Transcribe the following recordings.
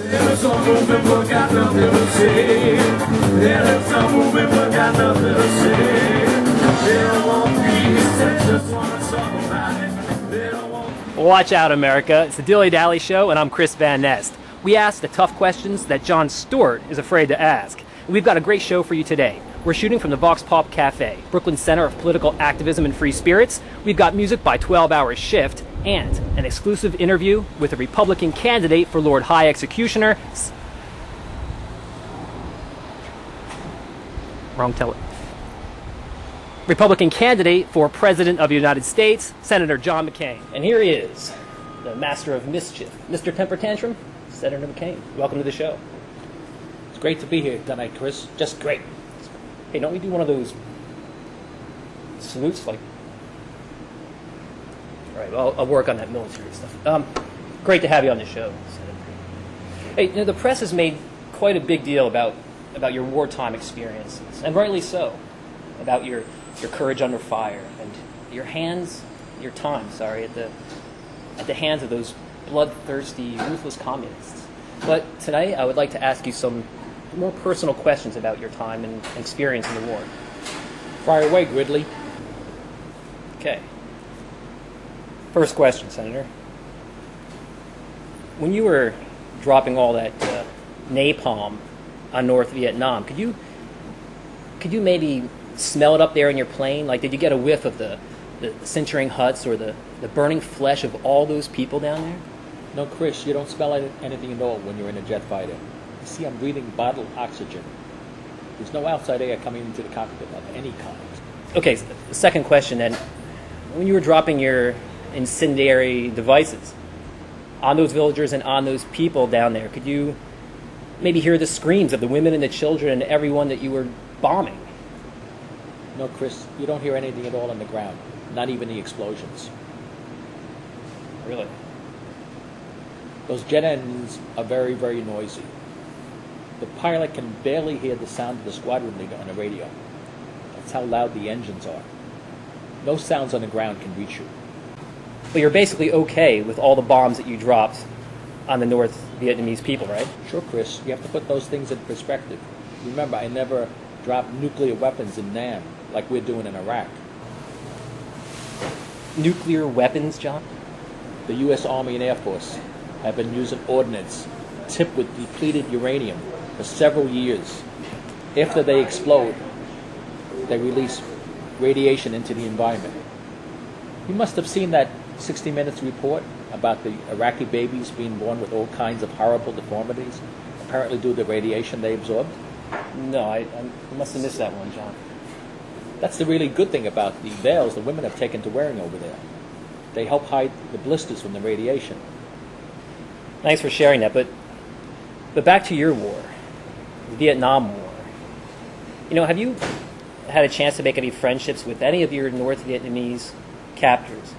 There's some moving but got nothing to say. There's some moving but got nothing to say. They don't want peace, they just want to talk about it. They don't want... Watch out, America. It's the Dilly-Dally Show, and I'm Chris Van Nest. We ask the tough questions that Jon Stewart is afraid to ask. And we've got a great show for you today. We're shooting from the Vox Pop Cafe, Brooklyn's center of political activism and free spirits. We've got music by 12 Hour Shift, and an exclusive interview with a Republican candidate for Lord High Executioner. Republican candidate for President of the United States, Senator John McCain. And here he is, the master of mischief, Mr. Temper Tantrum, Senator McCain. Welcome to the show. It's great to be here tonight, Chris. Just great. Hey, don't we do one of those salutes? Like, all right, well, I'll work on that military stuff. Great to have you on the show, Senator. Hey, you know, the press has made quite a big deal about your wartime experiences, and rightly so, about your courage under fire and your time at the hands of those bloodthirsty, ruthless communists. But today, I would like to ask you some more personal questions about your time and experience in the war. Fire away, Gridley. Okay. First question, Senator. When you were dropping all that napalm on North Vietnam, could you maybe smell it up there in your plane? Like, did you get a whiff of the sintering huts or the burning flesh of all those people down there? No, Chris, you don't smell anything at all when you're in a jet fighter. You see, I'm breathing bottled oxygen. There's no outside air coming into the cockpit of any kind. Okay, second question then. When you were dropping your incendiary devices on those villagers and on those people down there, could you maybe hear the screams of the women and the children and everyone that you were bombing? No, Chris, you don't hear anything at all on the ground, not even the explosions. Really? Those jet engines are very, very noisy. The pilot can barely hear the sound of the squadron leader on the radio. That's how loud the engines are. No sounds on the ground can reach you. But you're basically okay with all the bombs that you dropped on the North Vietnamese people, right? Sure, Chris. You have to put those things in perspective. Remember, I never dropped nuclear weapons in Nam like we're doing in Iraq. Nuclear weapons, John? The U.S. Army and Air Force have been using ordnance tipped with depleted uranium for several years. After they explode, they release radiation into the environment. You must have seen that 60 Minutes report about the Iraqi babies being born with all kinds of horrible deformities, apparently due to the radiation they absorbed. No, I must have missed that one, John. That's the really good thing about the veils the women have taken to wearing over there. They help hide the blisters from the radiation. Thanks for sharing that, but back to your war, the Vietnam War. You know, have you had a chance to make any friendships with any of your North Vietnamese captors?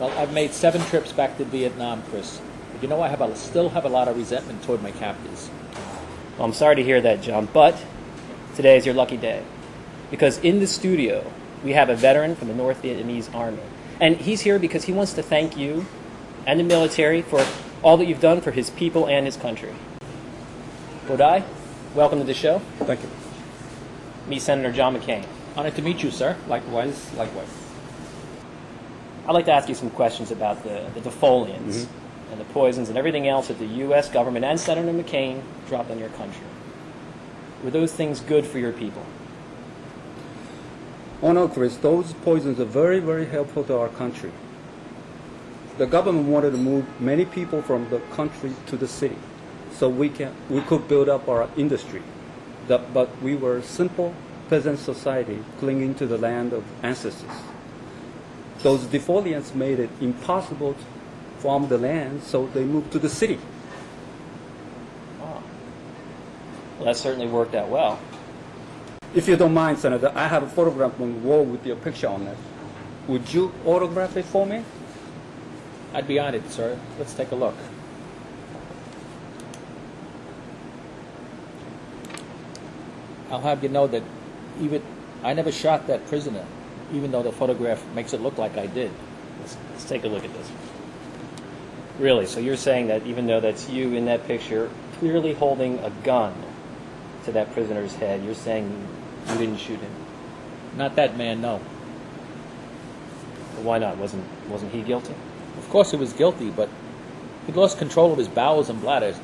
Well, I've made 7 trips back to Vietnam, Chris. But you know, I still have a lot of resentment toward my captors. Well, I'm sorry to hear that, John, but today is your lucky day. Because in the studio, we have a veteran from the North Vietnamese Army. And he's here because he wants to thank you and the military for all that you've done for his people and his country. Bodai, welcome to the show. Thank you. Meet Senator John McCain. Honored to meet you, sir. Likewise. I'd like to ask you some questions about the defoliants and the poisons and everything else that the U.S. government and Senator McCain dropped on your country. Were those things good for your people? Oh no, Chris, those poisons are very, very helpful to our country. The government wanted to move many people from the country to the city so we could build up our industry. But we were a simple peasant society clinging to the land of ancestors. Those defoliants made it impossible to farm the land, so they moved to the city. Wow. Well, that certainly worked out well. If you don't mind, Senator, I have a photograph on the wall with your picture on it. Would you autograph it for me? I'd be honored, sir. Let's take a look. I'll have you know that I never shot that prisoner, even though the photograph makes it look like I did. Let's take a look at this. Really? So you're saying that even though that's you in that picture, clearly holding a gun to that prisoner's head, you're saying you didn't shoot him? Not that man, no. But why not? Wasn't he guilty? Of course he was guilty, but he lost control of his bowels and bladders,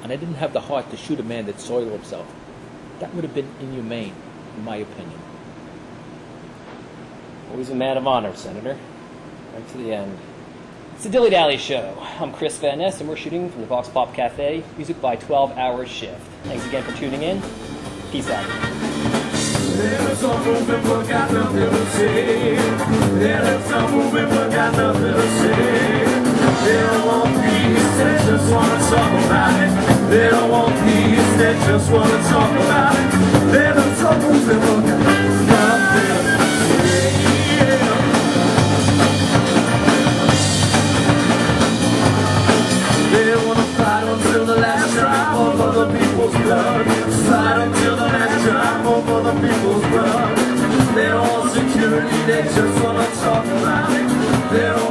and I didn't have the heart to shoot a man that soiled himself. That would have been inhumane, in my opinion. Always a man of honor, Senator. Right to the end. It's the Dilly-Dally Show. I'm Chris Van Ness, and we're shooting from the Vox Pop Cafe, music by 12-hour shift. Thanks again for tuning in. Peace out. There's some moving, but got nothing to say. There's some moving, but got nothing to say. They don't want peace, they just want to talk about it. They don't want peace, they just want to talk about it. There's some moving, but got nothing to say. They want to fight until the last drop of other people's blood. Fight until the last drop of other people's blood. They don't want security, they just want to talk about it. They don't